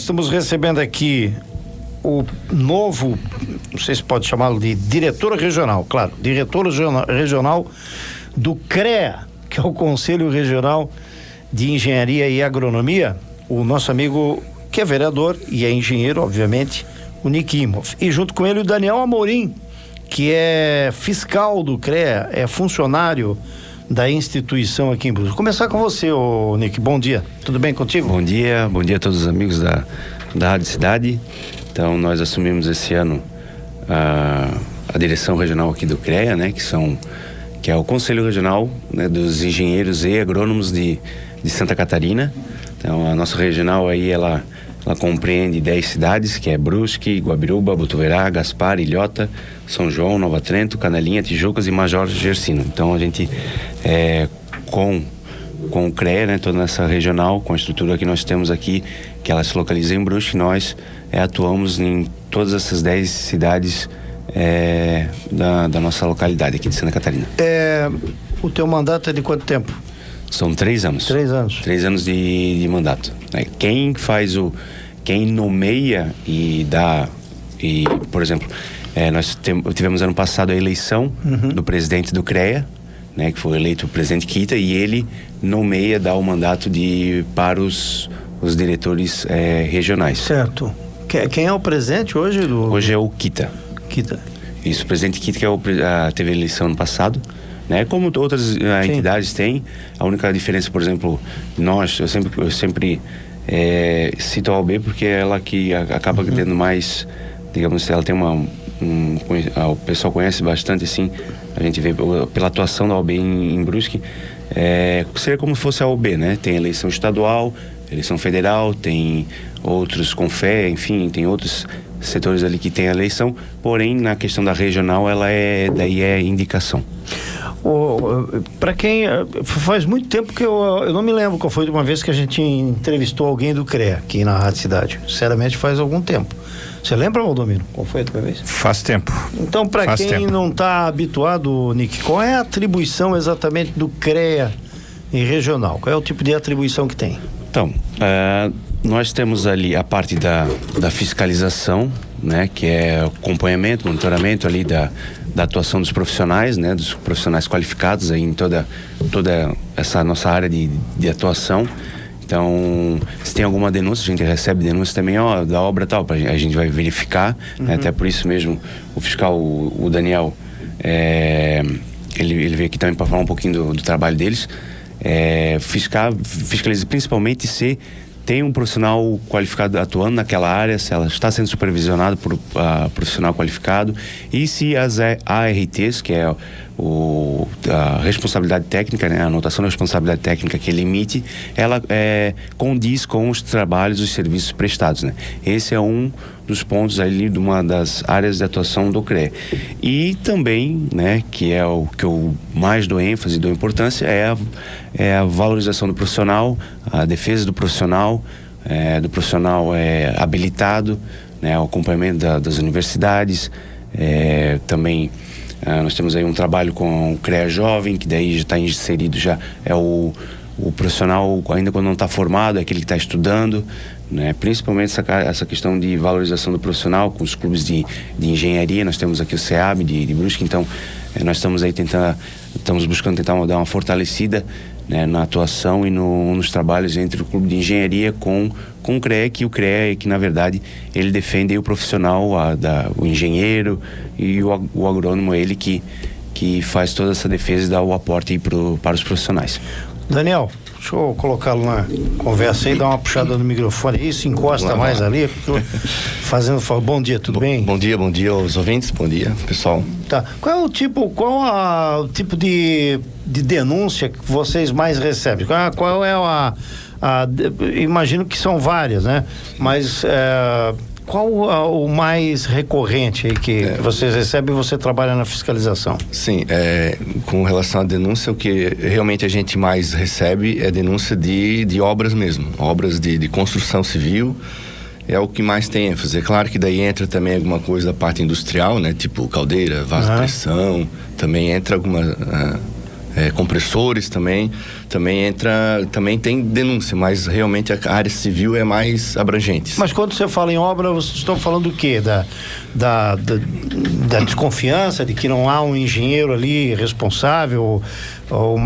estamos recebendo aqui o novo, não sei se pode chamá-lo de diretor regional, claro, diretor regional do CREA, que é o Conselho Regional de Engenharia e Agronomia, o nosso amigo que é vereador e é engenheiro, obviamente, o Nick Imhoff. E junto com ele o Daniel Amorim, que é fiscal do CREA, é funcionário da instituição aqui em Brusque. Vou começar com você, Nick. Bom dia. Tudo bem contigo? Bom dia a todos os amigos da Rádio Cidade. Então, nós assumimos esse ano a direção regional aqui do CREA, né, que é o Conselho Regional, né, dos Engenheiros e Agrônomos de Santa Catarina. Então, a nossa regional aí, ela compreende 10 cidades, que é Brusque, Guabiruba, Botuverá, Gaspar, Ilhota, São João, Nova Trento, Canelinha, Tijucas e Major Gersino. Então, a gente, com o CREA, né, toda essa regional, com a estrutura que nós temos aqui, que ela se localiza em Brusque, nós atuamos em todas essas 10 cidades da nossa localidade aqui de Santa Catarina. O teu mandato é de quanto tempo? São 3 anos. 3 anos. 3 anos de mandato. Quem nomeia por exemplo, nós tivemos ano passado a eleição do presidente do CREA, né, que foi eleito o presidente Kita, e ele nomeia, dá o mandato para os diretores regionais. Certo. Quem é o presidente hoje? Hoje é o Kita. Kita. Isso, o presidente Kita, que teve a eleição ano passado, né? Como outras entidades têm. A única diferença, por exemplo, eu sempre cito a OAB porque é ela que acaba tendo mais, digamos, ela tem o pessoal conhece bastante, assim, a gente vê pela atuação da OAB em Brusque, seria como se fosse a OAB, né? Tem eleição estadual, eleição federal, tem outros CONFE, enfim, tem outros setores ali que tem a eleição, porém na questão da regional ela é indicação. Para quem faz muito tempo que eu não me lembro qual foi a última vez que a gente entrevistou alguém do CREA aqui na Rádio Cidade. Sinceramente, faz algum tempo. Você lembra, Valdomiro? Qual foi a última vez? Faz tempo. Então, para quem não está habituado, Nick, qual é a atribuição exatamente do CREA em regional? Qual é o tipo de atribuição que tem? Então, nós temos ali a parte da fiscalização, né, que é o acompanhamento, monitoramento ali da atuação dos profissionais, né, dos profissionais qualificados aí em toda essa nossa área de atuação. Então, se tem alguma denúncia, a gente recebe denúncia também, da obra tal, a gente vai verificar, né, até por isso mesmo o fiscal, o Daniel, ele veio aqui também para falar um pouquinho do trabalho deles. Fiscaliza principalmente se tem um profissional qualificado atuando naquela área, se ela está sendo supervisionada por profissional qualificado, e se as ARTs, que é a responsabilidade técnica, né, a anotação da responsabilidade técnica que ele emite, ela condiz com os trabalhos, os serviços prestados, né? Esse é um dos pontos ali de uma das áreas de atuação do CREA. E também, né, que é o que eu mais dou ênfase e dou importância, é a valorização do profissional, a defesa do profissional habilitado, né, o acompanhamento das universidades, também nós temos aí um trabalho com o CREA Jovem, que daí já está inserido, já é o profissional, ainda quando não está formado, é aquele que está estudando, né? Principalmente essa questão de valorização do profissional com os clubes de engenharia. Nós temos aqui o CEAB de Brusque, então nós estamos aí estamos buscando tentar dar uma fortalecida, né, na atuação e nos trabalhos entre o clube de engenharia com o CREA, que o CREA, que na verdade ele defende o profissional, o engenheiro, e o agrônomo, ele que faz toda essa defesa e dá o aporte aí para os profissionais. Daniel, deixa eu colocá-lo na conversa aí, dar uma puxada no microfone. Isso, encosta mais ali. Fazendo favor. Bom dia, tudo bem? Bom dia aos ouvintes, bom dia, pessoal. Tá. Qual o tipo de denúncia que vocês mais recebem? Qual é imagino que são várias, né? Mas qual o mais recorrente aí que vocês recebem e você trabalha na fiscalização? Sim, com relação à denúncia, o que realmente a gente mais recebe é denúncia de obras mesmo, obras de construção civil, é o que mais tem ênfase. É claro que daí entra também alguma coisa da parte industrial, né? Tipo caldeira, vaso de pressão, também entra alguma compressores também entra, também tem denúncia, mas realmente a área civil é mais abrangente. Mas quando você fala em obra, vocês estão falando do quê? Da desconfiança de que não há um engenheiro ali responsável, ou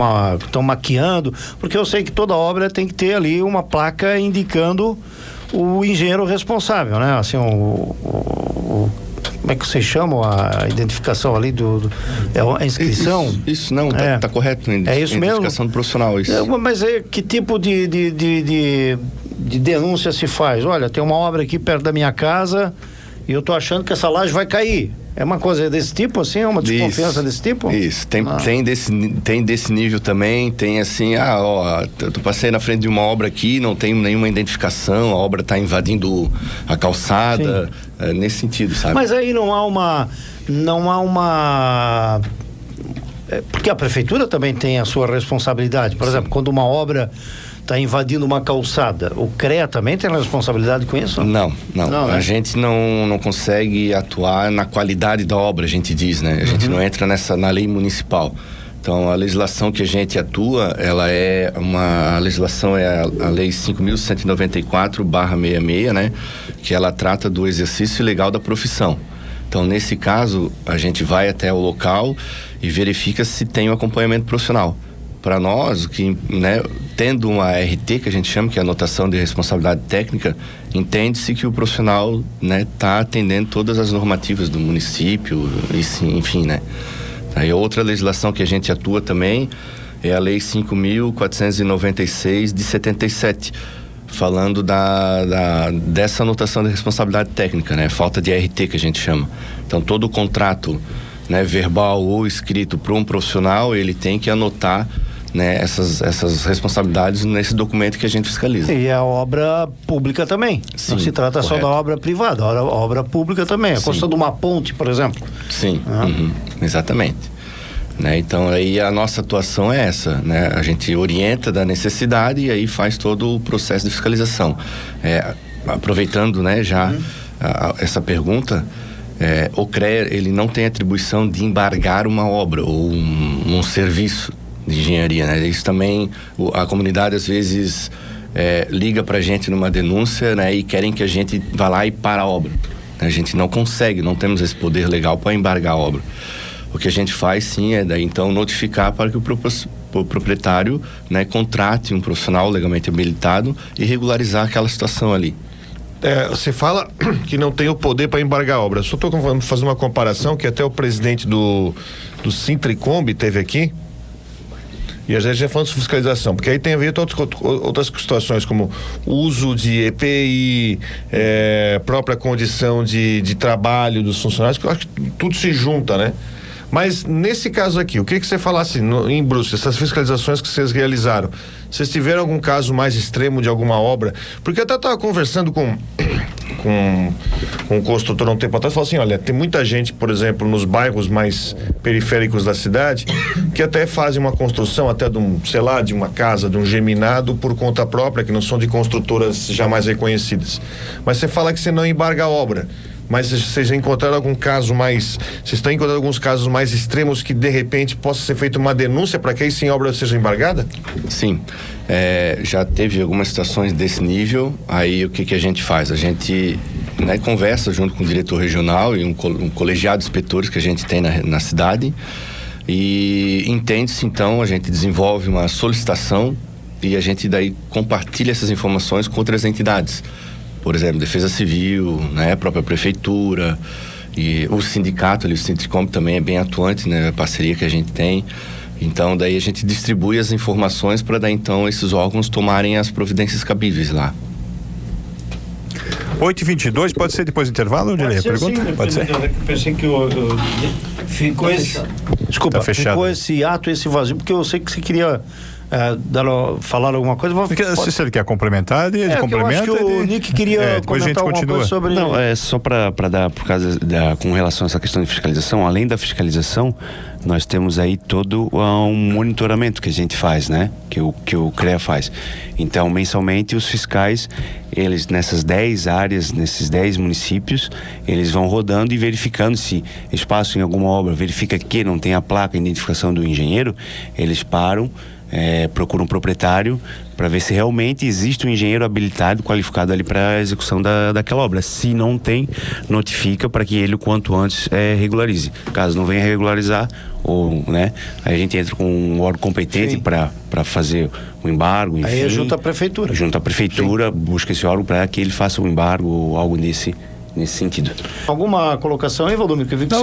estão maquiando, porque eu sei que toda obra tem que ter ali uma placa indicando o engenheiro responsável, né? Assim, como é que vocês chamam a identificação ali a inscrição? Isso não, tá correto. É isso mesmo? Identificação do profissional, isso. Mas que tipo de denúncia se faz? Olha, tem uma obra aqui perto da minha casa e eu tô achando que essa laje vai cair. É uma coisa desse tipo, assim? É uma desconfiança desse tipo? Isso, tem desse nível também, tem assim, eu passei na frente de uma obra aqui, não tenho nenhuma identificação, a obra está invadindo a calçada, nesse sentido, sabe? Mas aí não há uma... Porque a prefeitura também tem a sua responsabilidade. Por exemplo, quando uma obra está invadindo uma calçada, o CREA também tem responsabilidade com isso? Não, a gente não consegue atuar na qualidade da obra, a gente diz, né? A gente não entra na lei municipal. Então, a legislação que a gente atua, a legislação é a lei 5.194/66, né? Que ela trata do exercício legal da profissão. Então, nesse caso, a gente vai até o local e verifica se tem um acompanhamento profissional. Para nós, tendo uma RT, que a gente chama, que é a anotação de responsabilidade técnica, entende-se que o profissional está atendendo todas as normativas do município, enfim, né? Aí outra legislação que a gente atua também é a Lei 5.496 de 77, falando dessa anotação de responsabilidade técnica, né? Falta de RT, que a gente chama. Então, todo o contrato, verbal ou escrito para um profissional, ele tem que anotar essas responsabilidades nesse documento que a gente fiscaliza. E a obra pública também. Sim, não se trata correto. só da obra privada, a obra pública também. A construção de uma ponte, por exemplo. Sim, exatamente. Então aí a nossa atuação é essa, a gente orienta da necessidade e aí faz todo o processo de fiscalização. Aproveitando essa pergunta, o CREA ele não tem atribuição de embargar uma obra ou um serviço de engenharia, Isso também, a comunidade às vezes liga pra gente numa denúncia, e querem que a gente vá lá e para a obra. A gente não consegue, não temos esse poder legal para embargar a obra. O que a gente faz sim é daí então notificar para que o proprietário contrate um profissional legalmente habilitado e regularizar aquela situação ali. Você fala que não tem o poder para embargar a obra. Só estou fazendo uma comparação que até o presidente do Sintricombi teve aqui. E a gente já falando de fiscalização, porque aí tem a ver com outras situações, como uso de EPI, própria condição de trabalho dos funcionários, que eu acho que tudo se junta, Mas nesse caso aqui, o que você falasse em Brusque, essas fiscalizações que vocês realizaram, vocês tiveram algum caso mais extremo de alguma obra? Porque eu até estava conversando com um construtor há um tempo atrás, falou assim, olha, tem muita gente, por exemplo, nos bairros mais periféricos da cidade, que até fazem uma construção até de uma casa, de um geminado por conta própria, que não são de construtoras jamais reconhecidas. Mas você fala que você não embarga a obra. Mas vocês já encontraram algum caso mais... Vocês estão encontrando alguns casos mais extremos que de repente possa ser feita uma denúncia para que aí sim a obra seja embargada? Sim, já teve algumas situações desse nível. Aí o que a gente faz? A gente conversa junto com o diretor regional e um colegiado de inspetores que a gente tem na cidade e entende-se então, a gente desenvolve uma solicitação e a gente daí compartilha essas informações com outras entidades. Por exemplo, Defesa Civil, a própria Prefeitura e o sindicato ali, o Sintricombi também é bem atuante, a parceria que a gente tem. Então, daí a gente distribui as informações para daí então esses órgãos tomarem as providências cabíveis lá. 8h22, pode ser depois do intervalo, Odilei? Pergunta? Sim, pode ser? Eu pensei que ficou esse... Desculpa, tá fechado. Ficou esse ato, esse vazio, porque eu sei que você queria falar alguma coisa? Se ele quer complementar, ele complementa. Eu acho que o Nick queria comentar alguma coisa sobre... Não, é só para dar, por causa com relação a essa questão de fiscalização, além da fiscalização, nós temos aí todo um monitoramento que a gente faz, né? Que o CREA faz. Então, mensalmente, os fiscais, eles nessas 10 áreas, nesses 10 municípios, eles vão rodando e verificando se espaço em alguma obra, verifica que não tem a placa, a identificação do engenheiro, eles param, procuram um proprietário para ver se realmente existe um engenheiro habilitado, qualificado ali para a execução daquela obra. Se não tem, notifica para que ele o quanto antes regularize. Caso não venha regularizar, ou, né, aí a gente entra com um órgão competente para fazer o embargo, enfim. Aí junto à prefeitura. Junto à prefeitura, sim, busca esse órgão para que ele faça o embargo ou algo nesse sentido. Alguma colocação aí, Valdomiro? Que eu vi que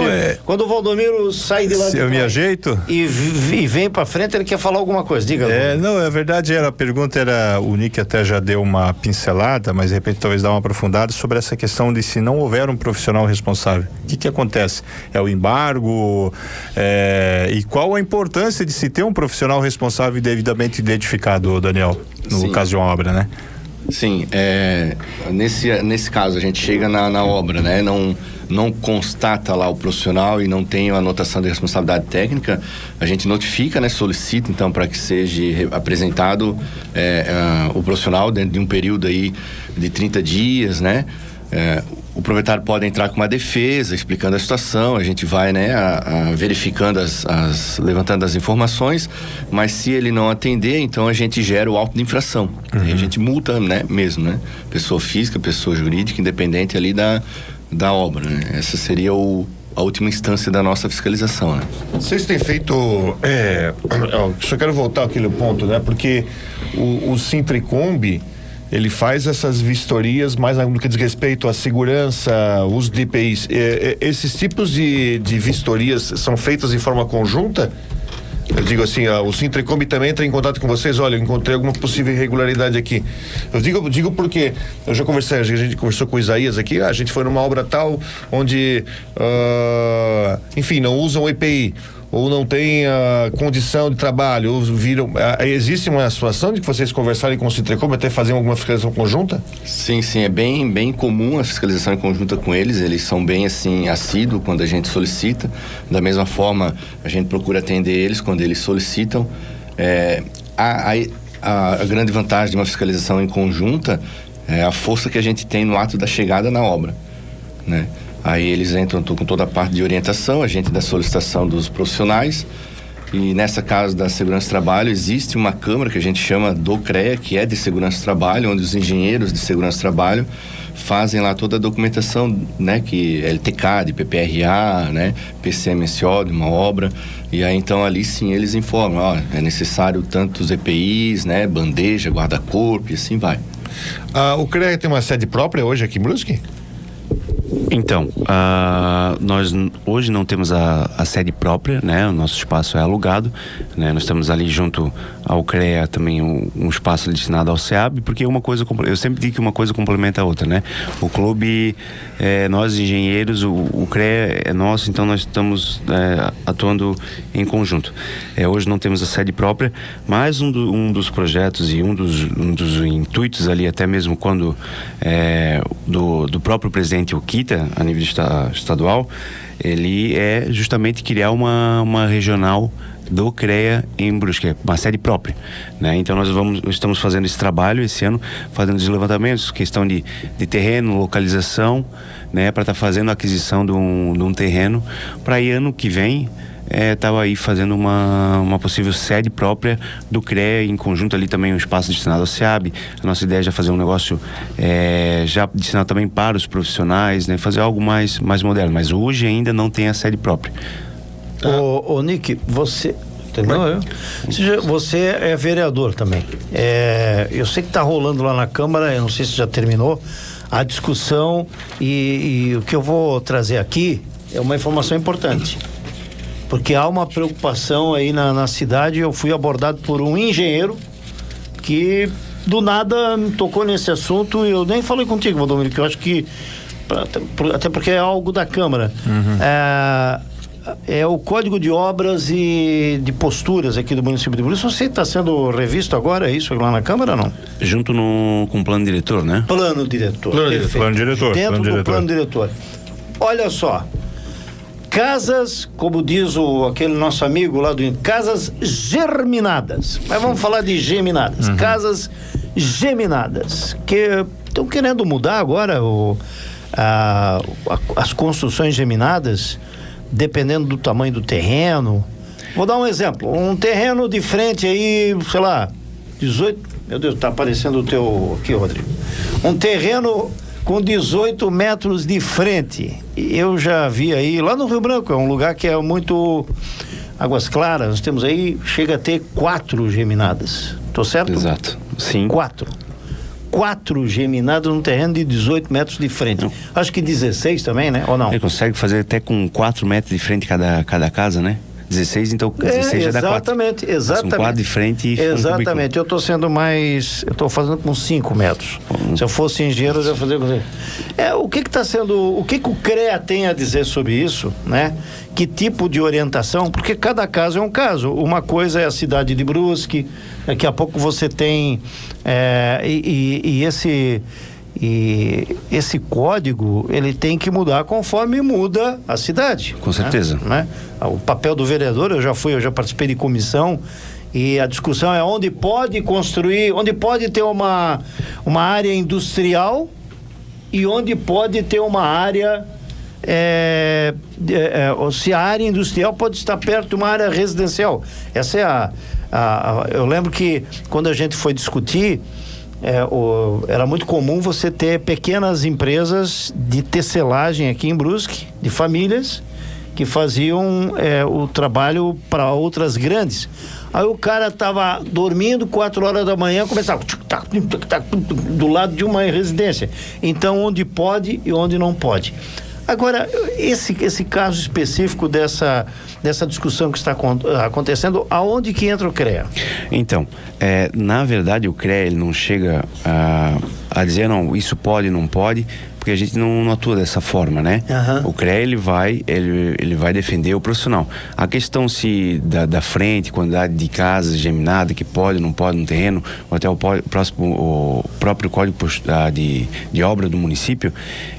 quando o Valdomiro sai de lá se eu me ajeito e vem pra frente, ele quer falar alguma coisa, diga. Não, a verdade a pergunta era, o Nick até já deu uma pincelada, mas de repente talvez dar uma aprofundada sobre essa questão de se não houver um profissional responsável, o que acontece? É o embargo, e qual a importância de se ter um profissional responsável e devidamente identificado, Daniel, no Sim. caso de uma obra, né? Sim, nesse caso a gente chega na obra, né? Não constata lá o profissional e não tem a anotação de responsabilidade técnica, a gente notifica, né? Solicita então para que seja apresentado o profissional dentro de um período aí de 30 dias, né? O proprietário pode entrar com uma defesa explicando a situação, a gente vai, né, verificando levantando as informações, mas se ele não atender, então a gente gera o auto de infração. Uhum. E a gente multa, né, mesmo, né? Pessoa física, pessoa jurídica, independente ali da obra, né? Essa seria a última instância da nossa fiscalização, né? Vocês têm feito, só quero voltar àquele ponto, né? Porque o Sintricombi, ele faz essas vistorias mais no que diz respeito à segurança, uso de EPIs. Esses tipos de vistorias são feitas de forma conjunta? Eu digo assim, o Sintricombi também entra em contato com vocês, olha, eu encontrei alguma possível irregularidade aqui. Eu digo porque eu já conversei, a gente conversou com o Isaías aqui, a gente foi numa obra tal, onde, enfim, não usam EPI, ou não tem condição de trabalho, ou viram. Existe uma situação de que vocês conversarem com o Sintricombi até fazer alguma fiscalização conjunta? Sim, é bem comum a fiscalização em conjunta com eles são bem assim assíduos quando a gente solicita. Da mesma forma, a gente procura atender eles quando eles solicitam. A grande vantagem de uma fiscalização em conjunta é a força que a gente tem no ato da chegada na obra, né? Aí eles entram com toda a parte de orientação, a gente da solicitação dos profissionais, e nessa casa da segurança do trabalho existe uma câmara que a gente chama do CREA, que é de segurança do trabalho, onde os engenheiros de segurança do trabalho fazem lá toda a documentação, né, que LTK, de PPRA, né, PCMSO de uma obra, e aí então ali sim eles informam, é necessário tantos EPIs, né, bandeja, guarda-corpo e assim vai. O CREA tem uma sede própria hoje aqui em Brusque? Então, nós hoje não temos a sede própria, né? O nosso espaço é alugado, né? Nós estamos ali junto ao CREA também um espaço destinado ao SEAB, porque eu sempre digo que uma coisa complementa a outra, né? O clube, nós engenheiros, o CREA é nosso, então nós estamos atuando em conjunto. Hoje não temos a sede própria, mas um dos projetos e um dos intuitos ali, até mesmo quando do próprio presidente Okita, a nível estadual, ele é justamente criar uma regional do CREA em Brusque, uma sede própria, né? Então nós estamos fazendo esse trabalho esse ano, fazendo os levantamentos, questão de terreno, localização, né? Para estar fazendo a aquisição de um terreno, para aí ano que vem estava aí fazendo uma possível sede própria do CREA, em conjunto ali também um espaço destinado ao SEAB. A nossa ideia é já fazer um negócio já destinado também para os profissionais, né? Fazer algo mais moderno, mas hoje ainda não tem a sede própria. Ô Nick, você entendeu? Você é vereador também. Eu sei que está rolando lá na Câmara, eu não sei se já terminou a discussão, e o que eu vou trazer aqui é uma informação importante, porque há uma preocupação aí na cidade. Eu fui abordado por um engenheiro que do nada me tocou nesse assunto, e eu nem falei contigo, Valdomiro, que eu acho que até porque é algo da Câmara. Uhum. é o Código de Obras e de Posturas aqui do município de Brusque. Você está sendo revisto agora, é isso lá na Câmara ou não? Junto com o plano diretor, né? Plano diretor. Plano diretor. Dentro do plano diretor. Olha só, casas, como diz aquele nosso amigo lá casas germinadas. Mas vamos falar de geminadas. Casas geminadas, que estão querendo mudar agora as construções geminadas, dependendo do tamanho do terreno. Vou dar um exemplo. Um terreno de frente aí, sei lá, 18... Meu Deus, tá aparecendo o teu aqui, Rodrigo. Um terreno com 18 metros de frente. Eu já vi aí, lá no Rio Branco, é um lugar que é muito Águas Claras, nós temos aí, chega a ter 4 geminadas. Tô certo? Exato. Sim. 4 geminadas num terreno de 18 metros de frente. Não. Acho que 16 também, né? Ou não? Ele consegue fazer até com 4 metros de frente cada casa, né? 16, então 16 já dá 4. Exatamente. Um quadro de frente e exatamente. Eu estou sendo mais... Eu estou fazendo com 5 metros. Se eu fosse engenheiro, eu ia fazer com... O que está sendo... O que o CREA tem a dizer sobre isso, né? Que tipo de orientação? Porque cada caso é um caso. Uma coisa é a cidade de Brusque, daqui a pouco você tem... esse código, ele tem que mudar conforme muda a cidade. Com certeza. Né? O papel do vereador, eu já participei de comissão, e a discussão é onde pode construir, onde pode ter uma área industrial e onde pode ter uma área... se a área industrial pode estar perto de uma área residencial. Essa é eu lembro que quando a gente foi discutir, era muito comum você ter pequenas empresas de tecelagem aqui em Brusque, de famílias que faziam o trabalho para outras grandes. Aí o cara tava dormindo, 4 horas da manhã, começava do lado de uma residência. Então, onde pode e onde não pode. Agora, esse caso específico dessa discussão que está acontecendo, aonde que entra o CREA? Então, na verdade, o CREA ele não chega a dizer, não, isso pode, não pode, porque a gente não atua dessa forma, né? O CREA, ele vai defender o profissional. A questão da frente, quantidade de casas geminadas que pode, não pode no terreno, ou até o próprio código de obra do município,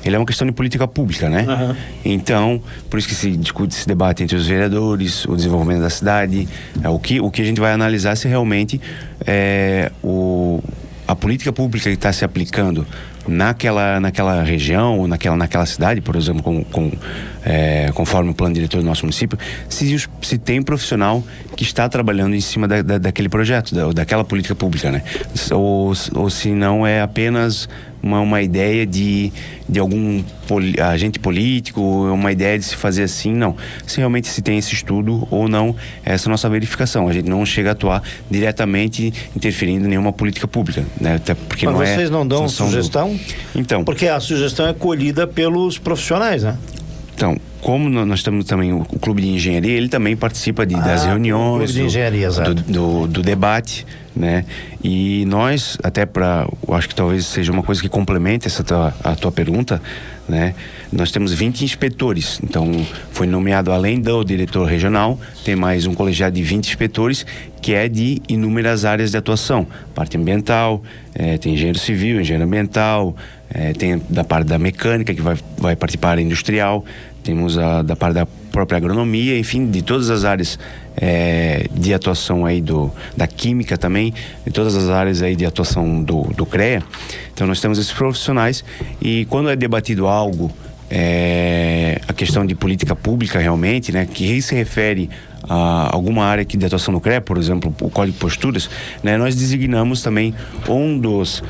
ele é uma questão de política pública, né? Então, por isso que se discute, se debate entre os vereadores, o desenvolvimento da cidade, o que a gente vai analisar se realmente a política pública que está se aplicando naquela região ou naquela cidade, por exemplo, conforme o plano diretor do nosso município, se tem um profissional que está trabalhando em cima daquele projeto, daquela política pública, né? Ou se não é apenas uma ideia de algum agente político, uma ideia de se fazer assim, não. Se realmente se tem esse estudo ou não, essa é a nossa verificação. A gente não chega a atuar diretamente interferindo em nenhuma política pública, né? Até porque mas vocês não dão sugestão? Então... Porque a sugestão é colhida pelos profissionais, né? Então, como nós temos também o Clube de Engenharia, ele também participa das reuniões, Clube de Engenharia, do debate, né? E nós, até eu acho que talvez seja uma coisa que complemente a tua pergunta, né? Nós temos 20 inspetores, então foi nomeado, além do diretor regional, tem mais um colegiado de 20 inspetores, que é de inúmeras áreas de atuação, parte ambiental, tem engenheiro civil, engenheiro ambiental, tem da parte da mecânica, que vai participar da industrial, temos da parte da própria agronomia, enfim, de todas as áreas de atuação aí da química também, de todas as áreas aí de atuação do CREA. Então nós temos esses profissionais, e quando é debatido algo, a questão de política pública realmente, né, que se refere a alguma área aqui de atuação do CREA, por exemplo, o Código de Posturas, né, nós designamos também um dos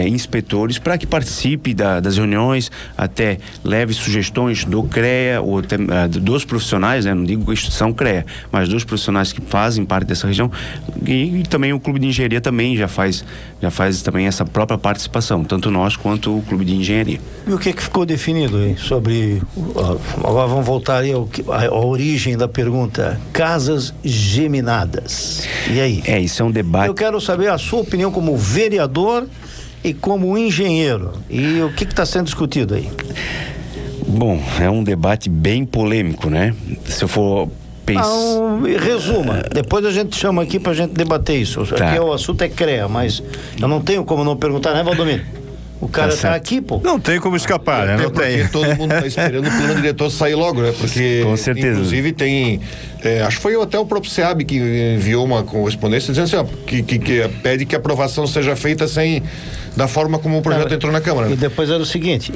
inspetores para que participe das reuniões, até leve sugestões do CREA ou dos profissionais, né, não digo instituição CREA, mas dos profissionais que fazem parte dessa região, e também o Clube de Engenharia também já faz também essa própria participação, tanto nós quanto o Clube de Engenharia. E o que ficou definido aí sobre... Agora vamos voltar aí à origem da pergunta. Casas geminadas. E aí? Isso é um debate. Eu quero saber a sua opinião como vereador e como engenheiro. E o que está sendo discutido aí? Bom, é um debate bem polêmico, né? Se eu for resuma, depois a gente chama aqui pra gente debater isso. Tá. Aqui o assunto é CREA, mas eu não tenho como não perguntar, né, Valdomiro? O cara tá aqui, pô. Não tem como escapar, né? Até Não porque tem. todo mundo tá esperando o plano diretor sair logo, né? Porque, Com certeza. inclusive, tem... acho que foi até o próprio SEAB que enviou uma correspondência dizendo assim, ó, que pede que a aprovação seja feita da forma como o projeto entrou na Câmara. E depois era o seguinte,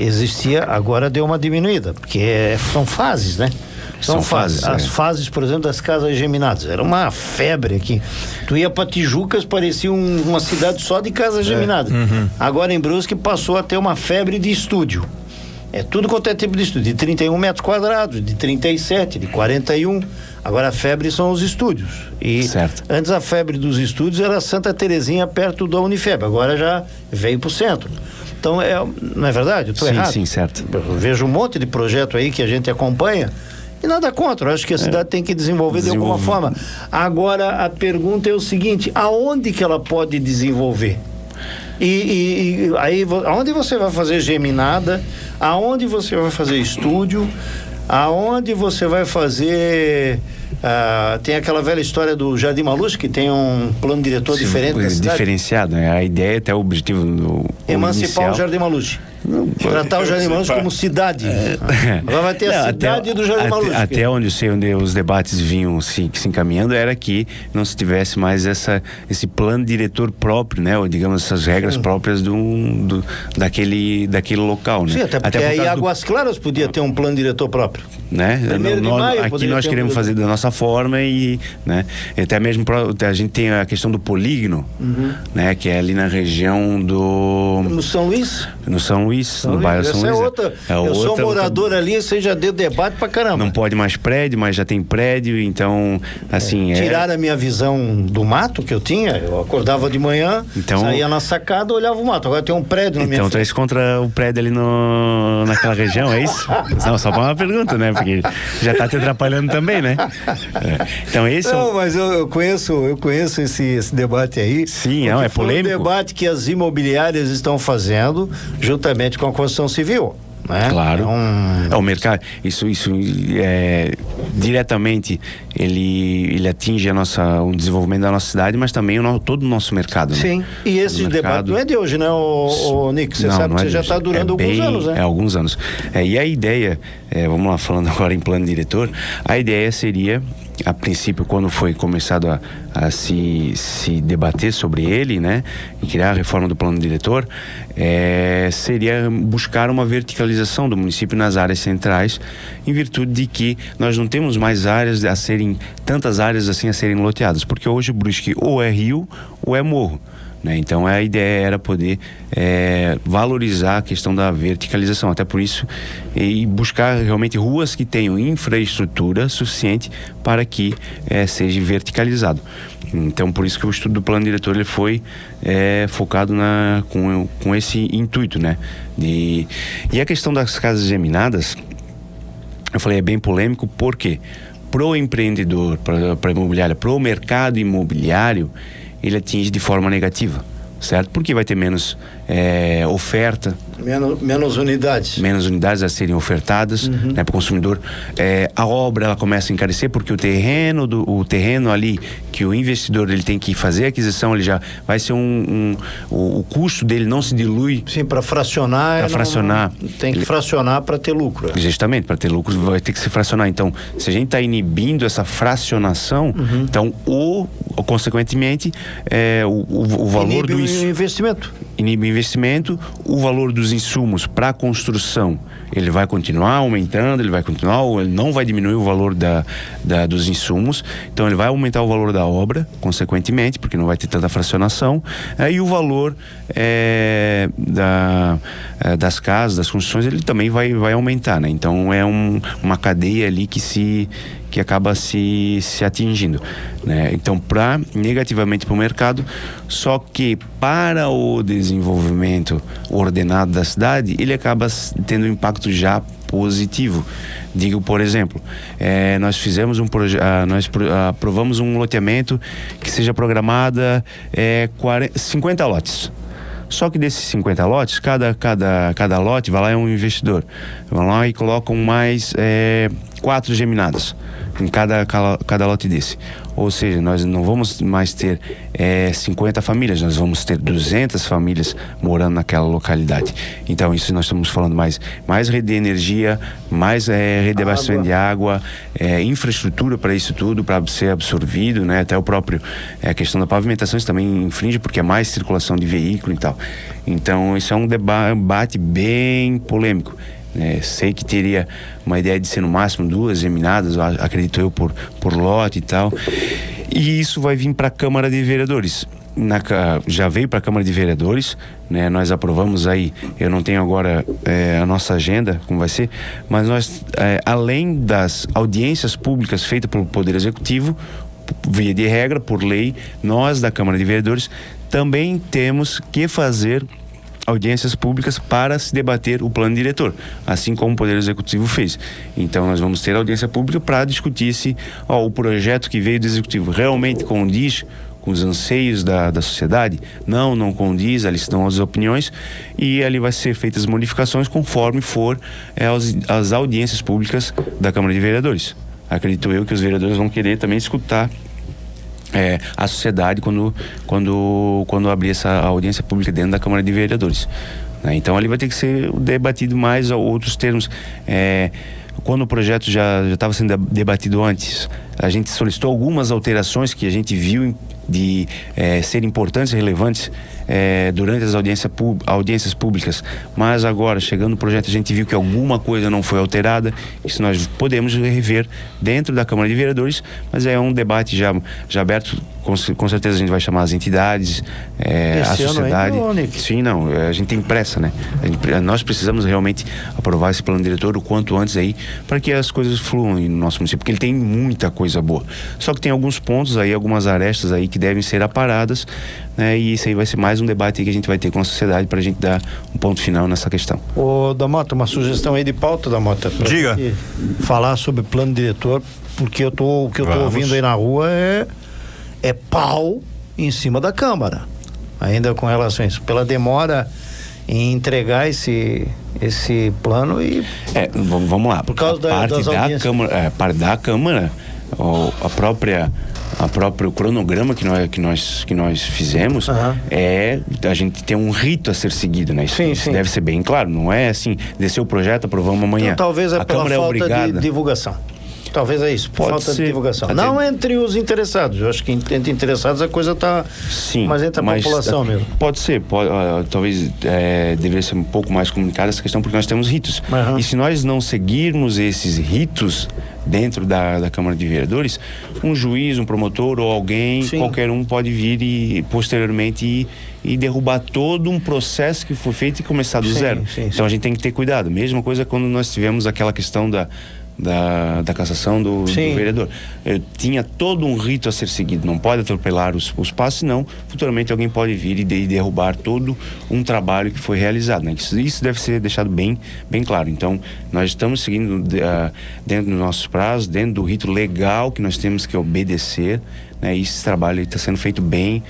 agora deu uma diminuída, porque são fases, né? São fases. As fases, por exemplo, das casas geminadas. Era uma febre aqui. Tu ia pra Tijucas, parecia uma cidade só de casas geminadas. Agora em Brusque passou a ter uma febre de estúdio. É tudo quanto é tipo de estúdio. De 31 metros quadrados, de 37, de 41. Agora a febre são os estúdios. E certo. Antes a febre dos estúdios era Santa Terezinha, perto da Unifeb. Agora já veio pro centro. Então, não é verdade? Eu tô errado? Sim, certo. Eu vejo um monte de projeto aí que a gente acompanha. E nada contra, eu acho que a cidade tem que desenvolver de alguma forma. Agora, a pergunta é o seguinte, aonde que ela pode desenvolver? E aí, aonde você vai fazer geminada? Aonde você vai fazer estúdio? Aonde você vai fazer... tem aquela velha história do Jardim Maluf, que tem um plano diretor diferente da cidade. Diferenciado, né? A ideia até o objetivo do emancipar o Jardim Maluf. Tratar o Jardim Maluf como cidade. Agora vai ter a cidade do Jardim Maluf. Até onde eu sei, onde os debates vinham se encaminhando, era que não se tivesse mais esse plano diretor próprio, né? Ou digamos, essas regras próprias daquele local, né? Sim, até porque aí Águas Claras podia ter um plano diretor próprio. Né? Aqui nós queremos fazer da nossa forma e, né? Até mesmo a gente tem a questão do polígono, né? Que é ali na região no São Luís? No São Luís, no bairro São Luís. Eu sou morador ali, você já deu debate pra caramba. Não pode mais prédio, mas já tem prédio, então, assim... Tiraram a minha visão do mato que eu tinha, eu acordava de manhã, saía na sacada, olhava o mato, agora tem um prédio na minha frente. Então, tu és contra o prédio ali naquela região, é isso? Não, só para uma pergunta, né? Porque já tá te atrapalhando também, né? Então, esse mas eu conheço esse debate aí. Sim, é polêmico. É um debate que as imobiliárias estão fazendo juntamente com a construção civil, né? Claro. O mercado, isso diretamente ele atinge o desenvolvimento da nossa cidade, mas também todo o nosso mercado. Sim. Né? E esse debate não é de hoje, né, o Nick? Você sabe que você já está durando alguns anos, né? Alguns anos. E a ideia, vamos lá, falando agora em plano diretor, a ideia seria, a princípio, quando foi começado a se debater sobre ele, né, e criar a reforma do plano diretor, seria buscar uma verticalização do município nas áreas centrais, em virtude de que nós não temos mais tantas áreas assim a serem loteadas, porque hoje Brusque ou é rio ou é morro. Então a ideia era poder valorizar a questão da verticalização, até por isso, e buscar realmente ruas que tenham infraestrutura suficiente para que seja verticalizado. Então por isso que o estudo do plano diretor ele foi focado com esse intuito, né? E a questão das casas geminadas, eu falei, é bem polêmico, porque pro empreendedor, para imobiliária, pro mercado imobiliário, ele atinge de forma negativa, certo? Porque vai ter menos oferta. Menos unidades. Menos unidades a serem ofertadas, né, para o consumidor. A obra ela começa a encarecer porque o terreno ali que o investidor ele tem que fazer a aquisição, ele já vai ser o custo dele não se dilui. Sim, para fracionar. Tem que fracionar para ter lucro. Justamente, para ter lucro vai ter que se fracionar. Então, se a gente está inibindo essa fracionação, então consequentemente o valor do investimento. Inibe o investimento, o valor dos insumos para a construção, ele vai continuar aumentando, ele não vai diminuir o valor dos insumos, então ele vai aumentar o valor da obra, consequentemente, porque não vai ter tanta fracionação, e o valor das casas, das construções, ele também vai aumentar, né? Então é uma cadeia ali que acaba se atingindo, né? Então, negativamente para o mercado, só que para o desenvolvimento ordenado da cidade, ele acaba tendo um impacto já positivo. Digo, por exemplo, nós fizemos nós aprovamos um loteamento que seja programada 50 lotes. Só que desses 50 lotes, cada lote vai lá é um investidor. Vai lá e colocam mais 4 geminadas em cada lote desse. Ou seja, nós não vamos mais ter 50 famílias, nós vamos ter 200 famílias morando naquela localidade. Então, isso nós estamos falando mais rede de energia, mais rede de abastecimento de água, infraestrutura para isso tudo, para ser absorvido, né? Até o próprio, a questão da pavimentação, isso também infringe, porque é mais circulação de veículo e tal. Então, isso é um debate bem polêmico. Sei que teria uma ideia de ser no máximo 2 geminadas, acredito eu, por lote e tal. E isso vai vir para a Câmara de Vereadores. Já veio para a Câmara de Vereadores, né? Nós aprovamos aí, eu não tenho agora a nossa agenda, como vai ser, mas nós, além das audiências públicas feitas pelo Poder Executivo, via de regra, por lei, nós da Câmara de Vereadores também temos que fazer audiências públicas para se debater o plano diretor, assim como o Poder Executivo fez. Então nós vamos ter audiência pública para discutir se o projeto que veio do Executivo realmente condiz com os anseios da sociedade. Não condiz, ali se dão as opiniões e ali vai ser feitas modificações conforme for as audiências públicas da Câmara de Vereadores. Acredito eu que os vereadores vão querer também escutar a sociedade quando abrir essa audiência pública dentro da Câmara de Vereadores, né? Então ali vai ter que ser debatido mais outros termos. Quando o projeto já estava sendo debatido antes, a gente solicitou algumas alterações que a gente viu de ser importantes e relevantes durante as audiências públicas, mas agora, chegando no projeto, a gente viu que alguma coisa não foi alterada. Isso nós podemos rever dentro da Câmara de Vereadores, mas é um debate já aberto. Com certeza a gente vai chamar as entidades, a sociedade. Sim, não, a gente tem pressa, né? Nós precisamos realmente aprovar esse plano diretor o quanto antes aí, para que as coisas fluam no nosso município, porque ele tem muita coisa boa. Só que tem alguns pontos aí, algumas arestas aí que devem ser aparadas, né? E isso aí vai ser mais um debate aí que a gente vai ter com a sociedade para a gente dar um ponto final nessa questão. Ô, Damota, uma sugestão aí de pauta, Damota. Diga. Falar sobre plano diretor, porque o que eu tô ouvindo aí na rua é pau em cima da Câmara, ainda com relação a isso, pela demora em entregar esse plano e... Vamos lá, por causa das Câmara, parte da Câmara, a próprio cronograma que nós fizemos, a gente tem um rito a ser seguido, né? Isso deve ser bem claro, não é assim, desceu o projeto, aprovamos amanhã. Então, talvez a pela Câmara falta é obrigada. de divulgação. Talvez é isso, por falta de divulgação. Até... Não entre os interessados. Eu acho que entre interessados a coisa está... Sim, mas entre a população mesmo. Pode ser, talvez deveria ser um pouco mais comunicada essa questão, porque nós temos ritos. E se nós não seguirmos esses ritos dentro da Câmara de Vereadores, um juiz, um promotor ou alguém, qualquer um pode vir e posteriormente e derrubar todo um processo que foi feito e começar do zero. Então a gente tem que ter cuidado. Mesma coisa quando nós tivemos aquela questão da cassação do vereador. Tinha todo um rito a ser seguido, não pode atropelar os passos, senão futuramente alguém pode vir e derrubar todo um trabalho que foi realizado, né? Isso deve ser deixado bem claro. Então nós estamos seguindo dentro dos nossos prazos, dentro do rito legal que nós temos que obedecer, né? Esse trabalho está sendo feito bem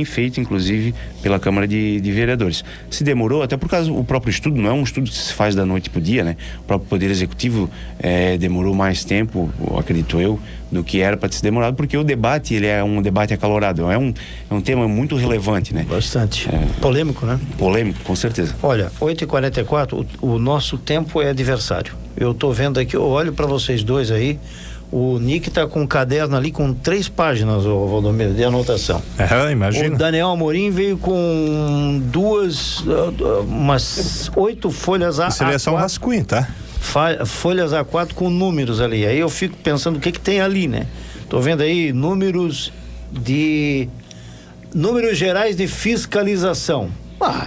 feito, inclusive pela Câmara de Vereadores. Se demorou, até por causa do próprio estudo, não é um estudo que se faz da noite para o dia, né? O próprio Poder Executivo demorou mais tempo, acredito eu, do que era para ter demorado, porque o debate, ele é um debate acalorado, é um tema muito relevante, né? Bastante. Polêmico, né? Polêmico, com certeza. Olha, 8h44, o nosso tempo é adversário. Eu tô vendo aqui, eu olho para vocês dois aí, o Nick tá com um caderno ali com 3 páginas, o Valdomiro, de anotação. Imagina. O Daniel Amorim veio com umas 8 folhas A4. Isso ali é só um rascunho, tá? Folhas A4 com números ali. Aí eu fico pensando o que tem ali, né? Tô vendo aí números gerais de fiscalização.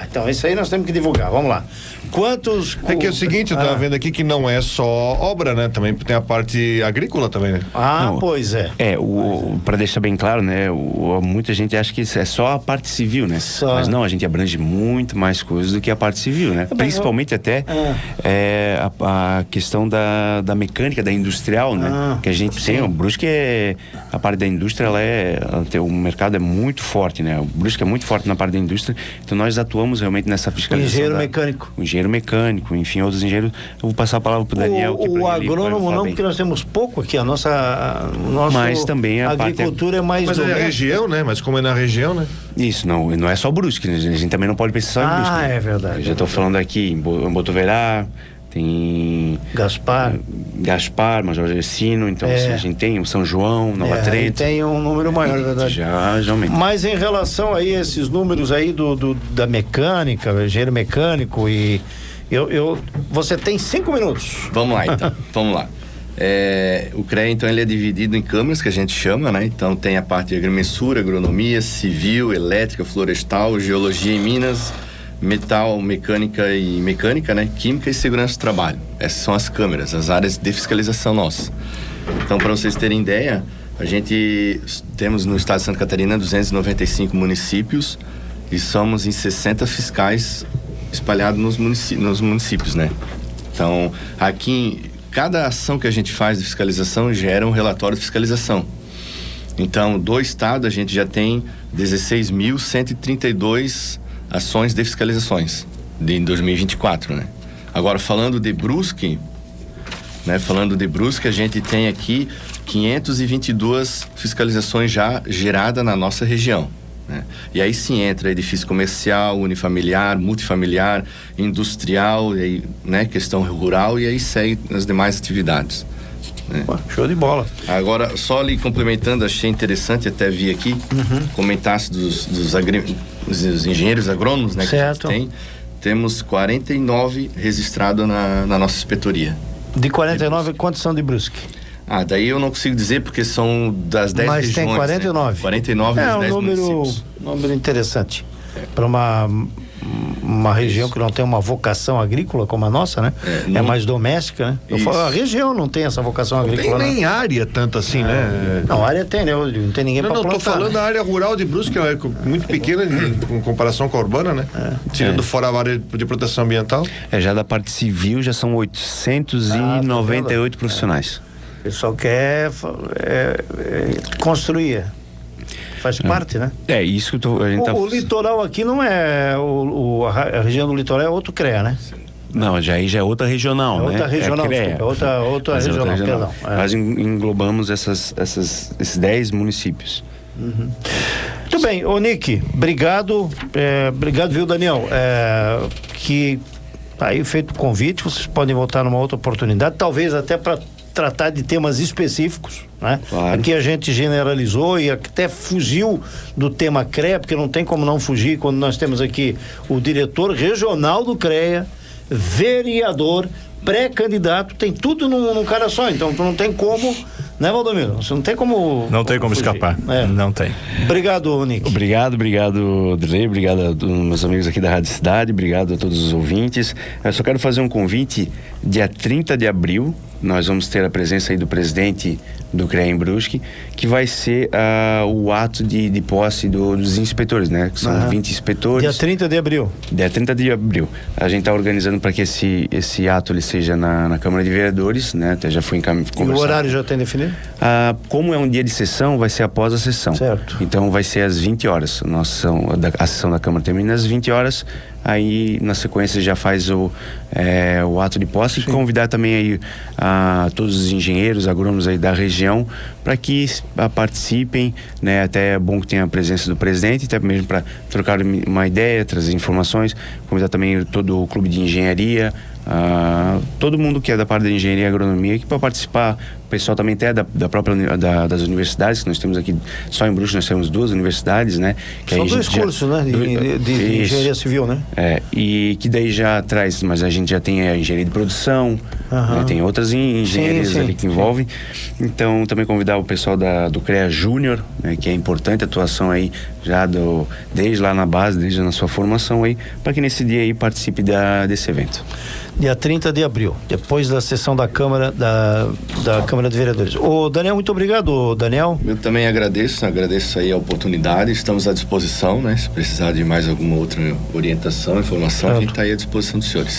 Então isso aí nós temos que divulgar, vamos lá. Quantos... É que é o seguinte, eu tava vendo aqui que não é só obra, né? Também tem a parte agrícola também, né? Não, pois é. Para deixar bem claro, né? Muita gente acha que é só a parte civil, né? Mas não, a gente abrange muito mais coisas do que a parte civil, né? Principalmente até a questão da mecânica, da industrial, né? Que a gente tem, o Brusque a parte da indústria, o mercado é muito forte, né? O Brusque é muito forte na parte da indústria, então nós atuamos realmente nessa fiscalização. Engenheiro mecânico. O engenheiro mecânico, enfim, outros engenheiros. Eu vou passar a palavra para o Daniel. O agrônomo não, porque nós temos pouco aqui. Nosso mas também a agricultura é mais Mas é a região, né? Mas como é na região, né? Isso, não é só Brusque, né? A gente também não pode pensar só em Brusque. É verdade. Eu já estou falando aqui em Botuverá, tem Gaspar, Major Gersino, então assim, a gente tem o São João, Nova Trento. Tem um número maior, é verdade. Já aumenta. Mas em relação aí a esses números aí da mecânica, engenheiro mecânico e você tem 5 minutos. Vamos lá, então. Vamos lá. O CREA, então, ele é dividido em câmaras, que a gente chama, né? Então, tem a parte de agrimensura, agronomia, civil, elétrica, florestal, geologia em Minas, metal, mecânica, né? Química e segurança do trabalho. Essas são as câmeras, as áreas de fiscalização nossas. Então, para vocês terem ideia, a gente temos no estado de Santa Catarina 295 municípios e somos em 60 fiscais espalhados nos municípios, né? Então, aqui, cada ação que a gente faz de fiscalização gera um relatório de fiscalização. Então, do estado, a gente já tem 16.132 ações de fiscalizações em 2024, né? Agora, falando de Brusque, a gente tem aqui 522 fiscalizações já geradas na nossa região, né? E aí sim entra edifício comercial, unifamiliar, multifamiliar, industrial, né? Questão rural, e aí segue as demais atividades, né? Show de bola. Agora, só lhe complementando, achei interessante, até vi aqui, comentasse dos engenheiros agrônomos, né? Certo. Que a gente temos 49 registrados na nossa inspetoria. De 49, quantos são de Brusque? Daí eu não consigo dizer, porque são das 10 regiões. Mas tem 49. Né? 49 dos 10 municípios. Número interessante. Para uma região que não tem uma vocação agrícola como a nossa, né? É mais doméstica, né? Eu falo, a região não tem essa vocação agrícola. Tem nem área tanto assim, né? Não, área tem, né? Não tem ninguém para plantar. Não, tô falando da área rural de Brusque, que é muito pequena em comparação com a urbana, né? Tirando fora a área de proteção ambiental. Já da parte civil já são 898 profissionais. O pessoal quer construir. Faz parte, né? Isso que a gente o litoral aqui não é a região do litoral é outro CREA, né? Não, já é outra regional, né? Outra regional, outra regional, perdão. Nós englobamos esses 10 municípios. Muito bem, Nick, obrigado, viu, Daniel? Que aí feito o convite, vocês podem voltar numa outra oportunidade, talvez até para tratar de temas específicos, né? Claro. Aqui a gente generalizou e até fugiu do tema CREA, porque não tem como não fugir quando nós temos aqui o diretor regional do CREA, vereador, pré-candidato, tem tudo num cara só, então tu não tem como, né, Valdomiro? Você não tem como fugir. Escapar. Não tem. Obrigado, Nick. Obrigado, Drei, obrigado a meus amigos aqui da Rádio Cidade, obrigado a todos os ouvintes. Eu só quero fazer um convite, dia 30 de abril, nós vamos ter a presença aí do presidente do CREA em Brusque, que vai ser o ato de posse dos inspetores, né? Que são 20 inspetores. Dia 30 de abril. Dia 30 de abril. A gente está organizando para que esse ato ele seja na Câmara de Vereadores, né? Até já foi conversado. E o horário já tem definido? Como é um dia de sessão, vai ser após a sessão. Certo. Então vai ser às 20 horas. A sessão da Câmara termina às 20 horas. Aí na sequência já faz o ato de posse. E convidar também aí todos os engenheiros, agrônomos aí da região para que participem, né? Até é bom que tenha a presença do presidente, até mesmo para trocar uma ideia, trazer informações. Convidar também todo o clube de engenharia, todo mundo que é da parte da engenharia e agronomia aqui para participar. O pessoal também até da própria das universidades, que nós temos aqui, só em Brusque nós temos 2 universidades, né? Que são 2 cursos, né? De engenharia civil, né? E que daí já traz, mas a gente já tem a engenharia de produção, né? Tem outras engenharias ali que envolvem. Então, também convidar o pessoal do CREA Júnior, né? Que é importante a atuação aí, já desde lá na base, desde na sua formação aí, para que nesse dia aí participe desse evento. Dia 30 de abril, depois da sessão da Câmara, da Câmara de Vereadores. Daniel, muito obrigado, Daniel. Eu também agradeço aí a oportunidade, estamos à disposição, né? Se precisar de mais alguma outra orientação, informação, a gente está aí à disposição dos senhores.